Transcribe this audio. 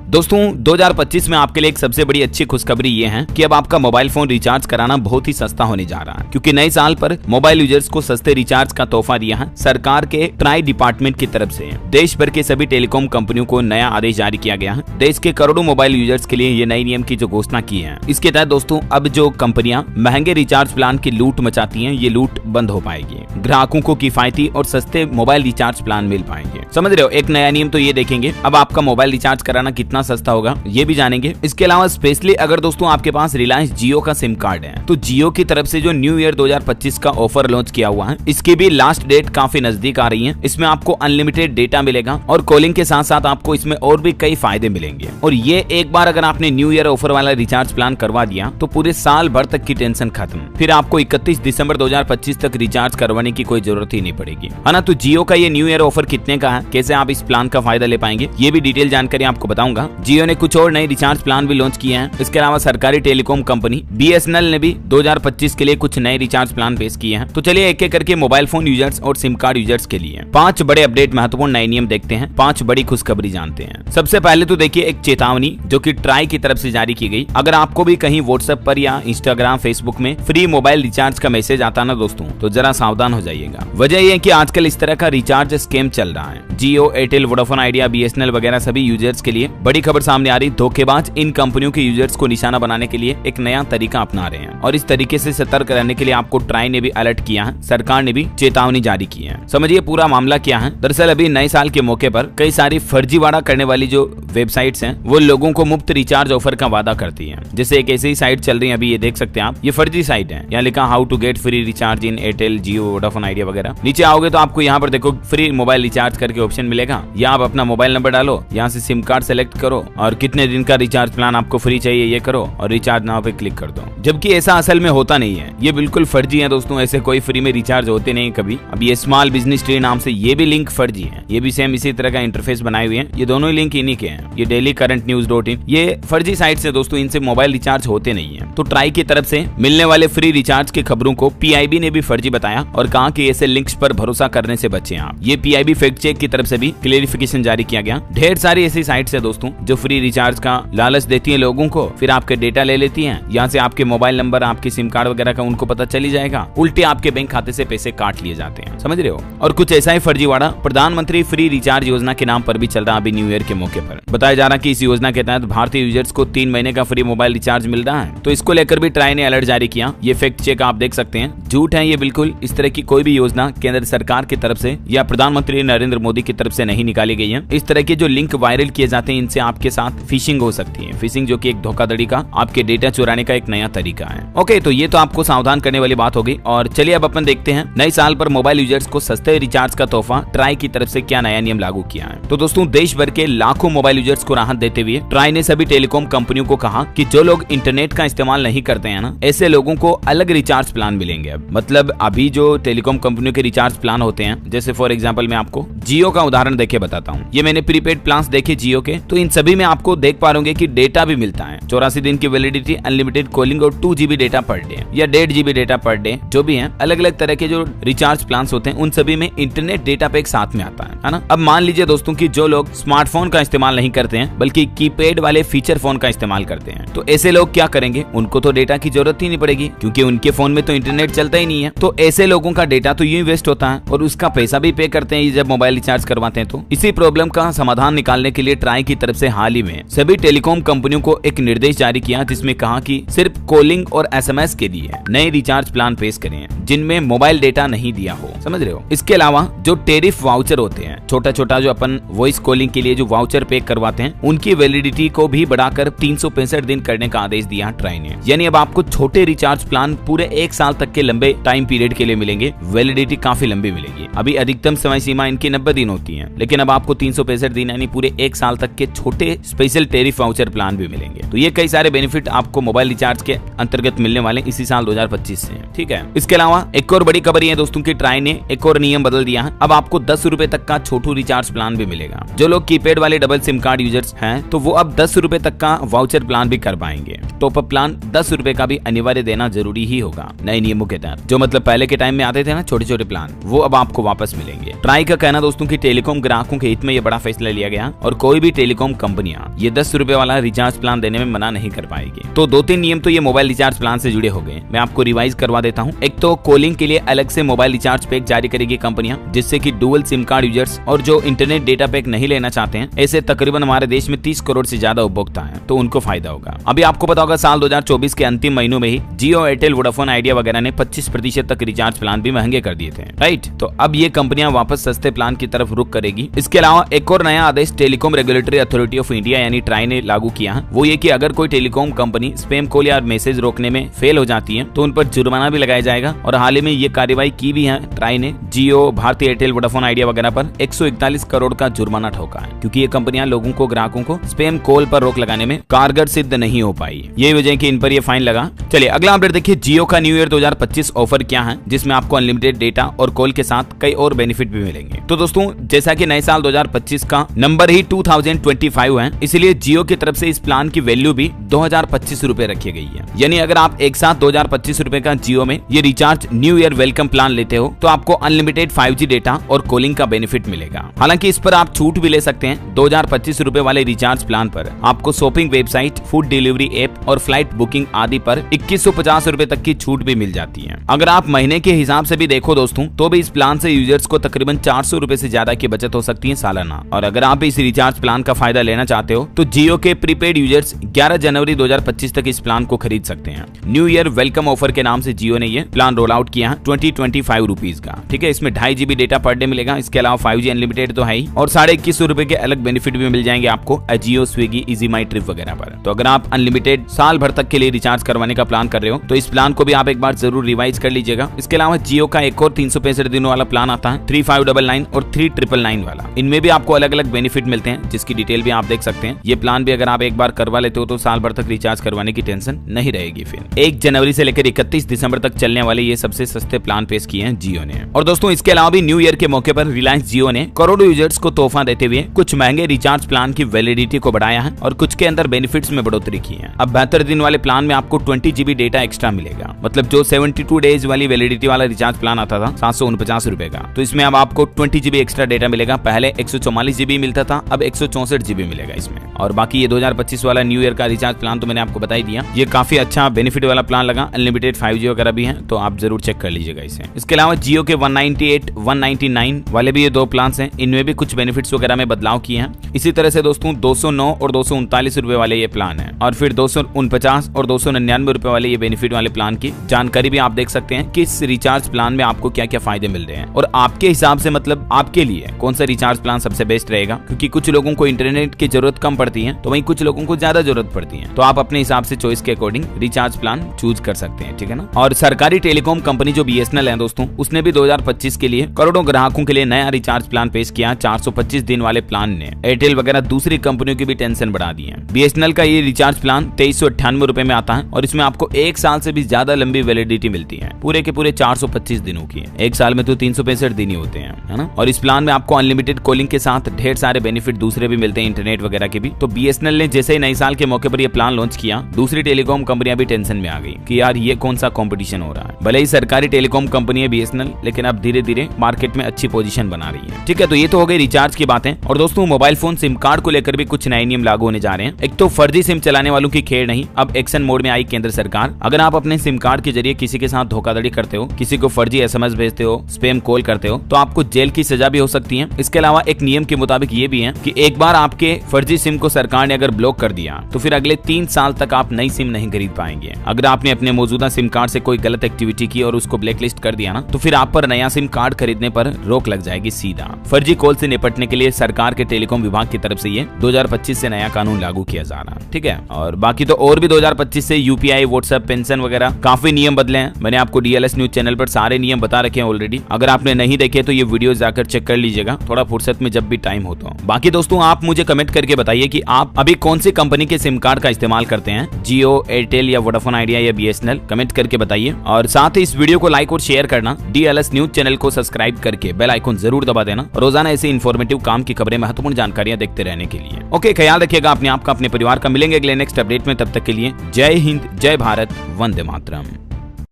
दोस्तों 2025 में आपके लिए एक सबसे बड़ी अच्छी खुशखबरी ये है कि अब आपका मोबाइल फोन रिचार्ज कराना बहुत ही सस्ता होने जा रहा है, क्योंकि नए साल पर मोबाइल यूजर्स को सस्ते रिचार्ज का तोहफा दिया है सरकार के ट्राई डिपार्टमेंट की तरफ से। देश भर के सभी टेलीकॉम कंपनियों को नया आदेश जारी किया गया है। देश के करोड़ों मोबाइल यूजर्स के लिए ये नए नियम की जो घोषणा की है, इसके तहत दोस्तों अब जो कंपनियां महंगे रिचार्ज प्लान की लूट मचाती हैं, ये लूट बंद हो पाएगी। ग्राहकों को किफायती और सस्ते मोबाइल रिचार्ज प्लान मिल पाएंगे। समझ रहे हो, एक नया नियम तो ये देखेंगे, अब आपका मोबाइल रिचार्ज कराना कितना सस्ता होगा ये भी जानेंगे। इसके अलावा स्पेशली अगर दोस्तों आपके पास रिलायंस जियो का सिम कार्ड है, तो जियो की तरफ से जो न्यू ईयर 2025 का ऑफर लॉन्च किया हुआ है, इसकी भी लास्ट डेट काफी नजदीक आ रही है। इसमें आपको अनलिमिटेड डेटा मिलेगा और कॉलिंग के साथ साथ आपको इसमें और भी कई फायदे मिलेंगे। और ये एक बार अगर आपने न्यू ईयर ऑफर वाला रिचार्ज प्लान करवा दिया तो पूरे साल भर तक की टेंशन खत्म। फिर आपको 31 दिसंबर 2025 तक रिचार्ज करवाने की कोई जरूरत ही नहीं पड़ेगी, है ना। तो जियो का ये न्यू ईयर ऑफर कितने का है, कैसे आप इस प्लान का फायदा ले पाएंगे, ये भी डिटेल जानकारी आपको बताऊंगा। जियो ने कुछ और नए रिचार्ज प्लान भी लॉन्च किए हैं। इसके अलावा सरकारी टेलीकॉम कंपनी BSNL ने भी 2025 के लिए कुछ नए रिचार्ज प्लान पेश किए हैं। तो चलिए एक एक करके मोबाइल फोन यूजर्स और सिम कार्ड यूजर्स के लिए 5 बड़े अपडेट, महत्वपूर्ण नए नियम देखते हैं, 5 बड़ी खुशखबरी जानते हैं। सबसे पहले तो देखिए एक चेतावनी जो कि ट्राई की तरफ से जारी की गई। अगर आपको भी कहीं व्हाट्सएप पर या इंस्टाग्राम, फेसबुक में फ्री मोबाइल रिचार्ज का मैसेज आता ना दोस्तों, तो जरा सावधान हो जाइएगा। वजह यह है कि आजकल इस तरह का रिचार्ज स्कैम चल रहा है। जियो, एयरटेल, वोडाफोन आइडिया, BSNL वगैरह सभी यूजर्स के लिए बड़ी खबर सामने आ रही। धोखेबाज इन कंपनियों के यूजर्स को निशाना बनाने के लिए एक नया तरीका अपना रहे हैं, और इस तरीके से सतर्क रहने के लिए आपको ट्राई ने भी अलर्ट किया है, सरकार ने भी चेतावनी जारी की है। समझिए पूरा मामला क्या है। दरअसल अभी नए साल के मौके पर कई सारी फर्जीवाड़ा करने वाली जो वेबसाइट्स हैं, वो लोगों को मुफ्त रिचार्ज ऑफर का वादा करती है। जैसे एक ऐसी साइट चल रही है अभी, ये देख सकते हैं आप, ये फर्जी साइट है। यहाँ लिखा how to get free recharge in Airtel, Jio, Vodafone Idea वगैरह। नीचे आओगे तो आपको यहाँ पर देखो फ्री मोबाइल रिचार्ज करके ऑप्शन मिलेगा। यहाँ आप अपना मोबाइल नंबर डालो, यहाँ से सिम कार्ड सेलेक्ट करो और कितने दिन का रिचार्ज प्लान आपको फ्री चाहिए ये करो और रिचार्ज नाउ पे क्लिक कर दो। जबकि ऐसा असल में होता नहीं है, ये बिल्कुल फर्जी है दोस्तों। ऐसे कोई फ्री में रिचार्ज होते नहीं कभी। अब ये स्मॉल बिजनेस ट्री नाम से ये भी लिंक फर्जी है। ये भी सेम इसी तरह का इंटरफेस बनाए हुए हैं। ये दोनों ही लिंक इन्हीं के हैं। ये डेली करंट न्यूज.in, ये फर्जी साइट से दोस्तों, इनसे मोबाइल रिचार्ज होते नहीं है। तो ट्राई की तरफ से मिलने वाले फ्री रिचार्ज की खबरों को PIB ने भी फर्जी बताया और कहा कि ऐसे लिंक्स पर भरोसा करने से बचें आप। ये PIB फैक्ट चेक की तरफ से भी क्लेरिफिकेशन जारी किया गया। ढेर सारी ऐसी साइट्स है दोस्तों जो फ्री रिचार्ज का लालच देती है लोगों को, फिर आपके डेटा ले लेती हैं। यहाँ से आपके मोबाइल नंबर, आपके सिम कार्ड वगैरह का उनको पता चली जाएगा, उल्टे आपके बैंक खाते से पैसे काट लिए जाते हैं। समझ रहे हो। और कुछ ऐसा ही फर्जीवाड़ा प्रधानमंत्री फ्री रिचार्ज योजना के नाम पर भी चल रहा अभी न्यू ईयर के मौके पर। बताया जा रहा कि इस योजना के तहत भारतीय यूजर्स को 3 महीने का फ्री मोबाइल रिचार्ज मिल रहा है। तो इसको लेकर भी ट्राई ने अलर्ट जारी किया। ये फैक्ट चेक आप देख सकते हैं, झूठ है ये बिल्कुल। इस तरह की कोई भी योजना केंद्र सरकार की तरफ से या प्रधानमंत्री नरेंद्र मोदी की तरफ से नहीं निकाली गई है। इस तरह के जो लिंक वायरल किए जाते हैं, इनसे आपके साथ फिशिंग हो सकती है। फिशिंग जो कि एक धोखाधड़ी का, आपके डेटा चुराने का एक नया तरीका है। ओके, तो ये तो आपको सावधान करने वाली बात हो गई। और चलिए अब अपन देखते हैं नए साल पर मोबाइल यूजर्स को सस्ते रिचार्ज का तोहफा ट्राई की तरफ से क्या नया नियम लागू किया है। तो दोस्तों देश भर के लाखों मोबाइल यूजर्स को राहत देते हुए ट्राई ने सभी टेलीकॉम कंपनियों को कहा कि जो लोग इंटरनेट का इस्तेमाल नहीं करते हैं ना, ऐसे लोगों को अलग रिचार्ज प्लान मिलेंगे। अब मतलब अभी जो टेलीकॉम कंपनियों के रिचार्ज प्लान होते हैं, जैसे फॉर एग्जांपल मैं आपको जियो का उदाहरण देके बताता हूँ। ये मैंने प्रीपेड प्लान देखे जियो के, तो इन सभी में आपको देख पा रहे कि डेटा भी मिलता है। 84 दिन की वैलिडिटी, अनलिमिटेड कॉलिंग और 2 GB डेटा पर डे या 1.5 GB डेटा पर डे, जो भी है अलग अलग तरह के जो रिचार्ज प्लान होते हैं, उन सभी में इंटरनेट डेटा पैक साथ में आता है ना। अब मान लीजिए दोस्तों कि जो लोग स्मार्टफोन का इस्तेमाल नहीं करते हैं, बल्कि कीपैड वाले फीचर फोन का इस्तेमाल करते हैं, तो ऐसे लोग क्या करेंगे, उनको तो डेटा की जरूरत ही नहीं पड़ेगी, क्योंकि उनके फोन में तो इंटरनेट चलता ही नहीं है। तो ऐसे लोगों का डेटा तो यूं वेस्ट होता है और उसका पैसा भी पे करते हैं जब मोबाइल रिचार्ज करवाते हैं। तो इसी प्रॉब्लम का समाधान निकालने के लिए ट्राई की तरफ से हाल ही में सभी टेलीकॉम कंपनियों को एक निर्देश जारी किया, जिसमें कहा कि सिर्फ कॉलिंग और SMS के लिए नए रिचार्ज प्लान पेश करें जिनमें मोबाइल डेटा नहीं दिया हो। समझ रहे हो। इसके अलावा जो टेरिफ वाउचर होते हैं, छोटा छोटा जो अपन वॉइस कॉलिंग के लिए जो वाउचर पे करवाते हैं, उनकी वैलिडिटी को भी बढ़ाकर 365 दिन करने का आदेश दिया ट्राई ने। यानी अब आपको छोटे रिचार्ज प्लान पूरे 1 साल तक के लंबे टाइम पीरियड के लिए मिलेंगे। वैलिडिटी काफी लंबी मिलेगी। अभी अधिकतम समय सीमा इनकी 90 दिन होती है, लेकिन अब आपको 365 दिन यानी पूरे 1 साल तक के छोटे स्पेशल टेरिफ वाउचर प्लान भी मिलेंगे। तो ये कई सारे बेनिफिट आपको मोबाइल रिचार्ज के अंतर्गत मिलने वाले इसी साल 2025 से। ठीक है। इसके अलावा एक और बड़ी खबर ये दोस्तों की ट्राई ने एक और नियम बदल दिया है। अब आपको 10 रुपए तक का छोटू रिचार्ज प्लान भी मिलेगा। जो लोग कीपैड वाले डबल सिम कार्ड यूजर्स हैं, तो वो अब 10 रुपए तक का वाउचर प्लान भी कर पाएंगे। टॉप अप प्लान 10 रुपए का भी अनिवार्य देना जरूरी ही होगा नए नियमों के तहत। जो मतलब पहले के टाइम में आते थे ना छोटे छोटे प्लान, वो अब आपको वापस मिलेंगे। ट्राई का कहना दोस्तों की टेलीकॉम ग्राहकों के हित में ये बड़ा फैसला लिया गया और कोई भी टेलीकॉम कंपनियां ये 10 रुपए वाला रिचार्ज प्लान देने में मना नहीं कर पाएगी। तो 2-3 नियम तो ये मोबाइल रिचार्ज प्लान से जुड़े हो गए, मैं आपको रिवाइज करवा देता हूँ। एक तो कॉलिंग के लिए अलग से मोबाइल रिचार्ज पैक जारी करेगी कंपनियां, जिससे कि डुअल सिम कार्ड यूजर्स और जो इंटरनेट डेटा पैक नहीं लेना चाहते हैं, ऐसे तकरीबन हमारे देश में 30 करोड़ से ज्यादा उपभोक्ता हैं, तो उनको फायदा होगा। अभी आपको पता होगा साल 2024 के अंतिम महीनों में ही जियो, एयरटेल, वोडाफोन आइडिया वगैरह ने 25% तक रिचार्ज प्लान भी महंगे कर दिए थे, राइट। तो अब ये कंपनियां वापस सस्ते प्लान की तरफ रुख करेगी। इसके अलावा एक और नया आदेश telecom regulatory authority of India यानी ट्राई ने लागू किया है, वो ये कि अगर कोई टेलीकॉम कंपनी स्पैम कॉल या मैसेज रोकने में फेल हो जाती है तो उन पर जुर्माना भी लगाया जाएगा। और हाल ही में ये कार्रवाई की भी है ट्राई ने, जियो, भारती एयरटेल, वोडाफोन आइडिया वगैरह पर 141 करोड़ का जुर्माना ठोका है, क्योंकि ये कंपनियां लोगों को, ग्राहकों को स्पैम कॉल पर रोक लगाने में कारगर सिद्ध नहीं हो पाई। ये वजह कि इन पर ये फाइन लगा। चलिए अगला अपडेट देखिए, जियो का न्यू ईयर 2025 ऑफर क्या है, जिसमें आपको अनलिमिटेड डेटा और कॉल के साथ कई और बेनिफिट भी मिलेंगे। तो दोस्तों जैसा कि नए साल 2025 का नंबर ही 2025 है, इसलिए जियो की तरफ से इस प्लान की वैल्यू भी 2025 रुपए रखी गई है। यानी अगर आप एक साथ 2025 रुपए का जियो में ये recharge new year welcome plan लेते हो तो आपको अनलिमिटेड 5G डेटा और कॉलिंग का बेनिफिट मिलेगा। हालांकि इस पर आप छूट भी ले सकते हैं। 2025 रुपए वाले रिचार्ज प्लान पर आपको shopping website, food delivery app और फ्लाइट बुकिंग आदि पर 2150 रुपए तक की छूट भी मिल जाती है। अगर आप महीने के हिसाब से भी देखो दोस्तों, तो भी इस प्लान से यूजर्स को तकरीबन 400 रुपए से ज्यादा की बचत हो सकती है सालाना। और अगर आप इस रिचार्ज प्लान का फायदा लेना चाहते हो तो जियो के प्रीपेड यूजर्स 11 जनवरी 2025 तक इस प्लान को खरीद सकते हैं। न्यू ईयर वेलकम ऑफर के नाम से जियो ने ये प्लान रोल आउट किया है 2025 रुपीज का, ठीक है। इसमें 2.5 GB डेटा पर डे मिलेगा। इसके अलावा 5G अनलिमिटेड तो है ही, और 2150 रुपए के अलग बेनिफिट भी मिल जाएंगे आपको अजियो, स्विगी, इजी माई ट्रिप वगैरह पर। तो अगर आप अनलिमिटेड साल भर तक के लिए रिचार्ज करवाने का प्लान कर रहे हो तो इस प्लान को भी आप एक बार जरूर रिवाइज कर लीजिएगा। इसके अलावा जियो का एक और 365 दिनों वाला प्लान आता है 3599 और 3999 वाला। इनमें भी आपको अलग अलग बेनिफिट मिलते हैं, जिसकी डिटेल भी आप देख सकते हैं। ये प्लान भी अगर आप एक बार करवा लेते हो तो साल भर तक रिचार्ज करवाने की टेंशन नहीं रहेगी। फिर 1 जनवरी से लेकर 31 दिसंबर तक चलने वाले ये सबसे सस्ते प्लान पेश किए हैं जियो ने। और दोस्तों इसके अलावा भी न्यू ईयर के मौके पर रिलायंस जियो ने करोड़ों यूजर्स को तोहफा देते हुए कुछ महंगे रिचार्ज प्लान की वैलिडिटी को बढ़ाया है और कुछ के अंदर बेनिफिट्स में बढ़ोतरी की है। अब 72 दिन वाले प्लान में आपको 20 GB डेटा एक्स्ट्रा मिलेगा। मतलब जो 72 डेज वाली वैलिडिटी वाला रिचार्ज प्लान आता था 749 रुपए का, तो इसमें अब आपको 20 GB एक्स्ट्रा डेटा मिलेगा। पहले 144 GB मिलता था, अब 164 GB मिलेगा इसमें। और बाकी ये 2025 वाला न्यू ईयर का रिचार्ज प्लान तो मैंने आपको बता ही दिया, ये काफी अच्छा बेनिफिट वाला प्लान लगा। अनलिमिटेड 5G वगैरह भी है, तो आप जरूर चेक कर लीजिएगा इसे। इसके अलावा जियो के 198, 199 वाले भी ये 2 प्लान हैं, इनमें भी कुछ बेनिफिट्स वगैरह में बदलाव किए हैं। इसी तरह से दोस्तों 209 और 239 रुपए वाले ये प्लान है, और फिर 249 और 299 रुपए वाले ये बेनिफिट वाले प्लान की जानकारी भी आप देख सकते हैं कि इस रिचार्ज प्लान में आपको क्या क्या फायदे मिल रहे हैं और आपके हिसाब से, मतलब आपके लिए कौन सा रिचार्ज प्लान सबसे बेस्ट रहेगा। क्योंकि कुछ लोगों को इंटरनेट की जरूरत कम पड़ती है, तो वहीं कुछ लोगों को ज्यादा जरूरत पड़ती है, तो आप अपने हिसाब से चॉइस के अकॉर्डिंग रिचार्ज प्लान चूज कर सकते हैं, ठीक है ना। और सरकारी टेलीकॉम कंपनी जो BSNL है दोस्तों, उसने भी 2025 के लिए करोड़ों ग्राहकों के लिए नया रिचार्ज प्लान पेश किया। 425 दिन वाले प्लान ने एयरटेल वगैरह दूसरी कंपनियों की भी टेंशन बढ़ा दी है। BSNL का ये रिचार्ज प्लान 2398 रुपए में आता है और इसमें आपको 1 साल से भी ज्यादा लंबी वैलिडिटी मिलती है, पूरे के पूरे 425 दिनों की। 1 साल में तो 365 दिन ही होते हैं, है ना। और इस प्लान में आपको अनलिमिटेड कॉलिंग के साथ ढेर सारे बेनिफिट दूसरे भी मिलते हैं, इंटरनेट वगैरह के भी। तो BSNL ने जैसे ही नए साल के मौके पर ये प्लान लॉन्च किया, दूसरी टेलीकॉम कंपनियां भी टेंशन में आ गई कि यार ये कौन सा कंपटीशन हो रहा है। भले ही सरकारी टेलीकॉम कंपनी है BSNL, लेकिन अब धीरे धीरे मार्केट में अच्छी पोजीशन बना रही है, ठीक है। तो ये तो हो गई रिचार्ज की बातें। और दोस्तों मोबाइल फोन सिम कार्ड को लेकर भी कुछ नए नियम लागू होने जा रहे हैं। एक तो फर्जी सिम चलाने वालों की खेड़ नहीं, अब एक्शन मोड में आई केंद्र सरकार। अगर आप अपने सिम कार्ड के जरिए किसी के साथ धोखाधड़ी करते हो, किसी को फर्जी SMS भेजते हो, स्पैम कॉल करते हो, तो आपको जेल की सजा भी हो सकती है। इसके अलावा एक नियम के मुताबिक ये भी है कि एक बार आपके फर्जी सिम को सरकार ने अगर ब्लॉक कर दिया तो फिर अगले 3 साल तक आप नई सिम नहीं खरीद पाएंगे। अगर आपने अपने मौजूदा सिम कार्ड से कोई गलत एक्टिविटी की और उसको ब्लैकलिस्ट कर दिया ना, तो फिर आप पर नया सिम कार्ड खरीदने पर रोक लग जाएगी सीधा। फर्जी कॉल से निपटने के लिए सरकार के टेलीकॉम विभाग की तरफ से ये 2025 से नया कानून लागू किया जा रहा है, ठीक है। और बाकी तो और भी 2025 से UPI, WhatsApp, पेंशन वगैरह काफी नियम बदले हैं। मैंने आपको DLS न्यूज चैनल पर सारे नियम बता रखे हैं ऑलरेडी। अगर आपने नहीं देखे तो ये वीडियो जाकर चेक कर लीजिएगा, थोड़ा फुर्सत में जब भी टाइम हो तो। बाकी दोस्तों आप मुझे कमेंट करके बताइए कि आप अभी कौन सी कंपनी के सिम कार्ड का इस्तेमाल करते हैं, जियो, एयरटेल या वोडाफोन आइडिया या BSNL। कमेंट करके बताइए और साथ ही इस वीडियो को लाइक और शेयर करना। DLS न्यूज चैनल को सब्सक्राइब करके बेल आइकन जरूर दबा देना, रोजाना ऐसे इन्फॉर्मेटिव काम की खबरें, महत्वपूर्ण जानकारियां देखते रहने के लिए। ओके, ख्याल रखिएगा अपने आप का, अपने परिवार का। मिलेंगे अगले नेक्स्ट अपडेट में, तब तक के लिए जय हिंद, जय भारत, वंदे मातरम।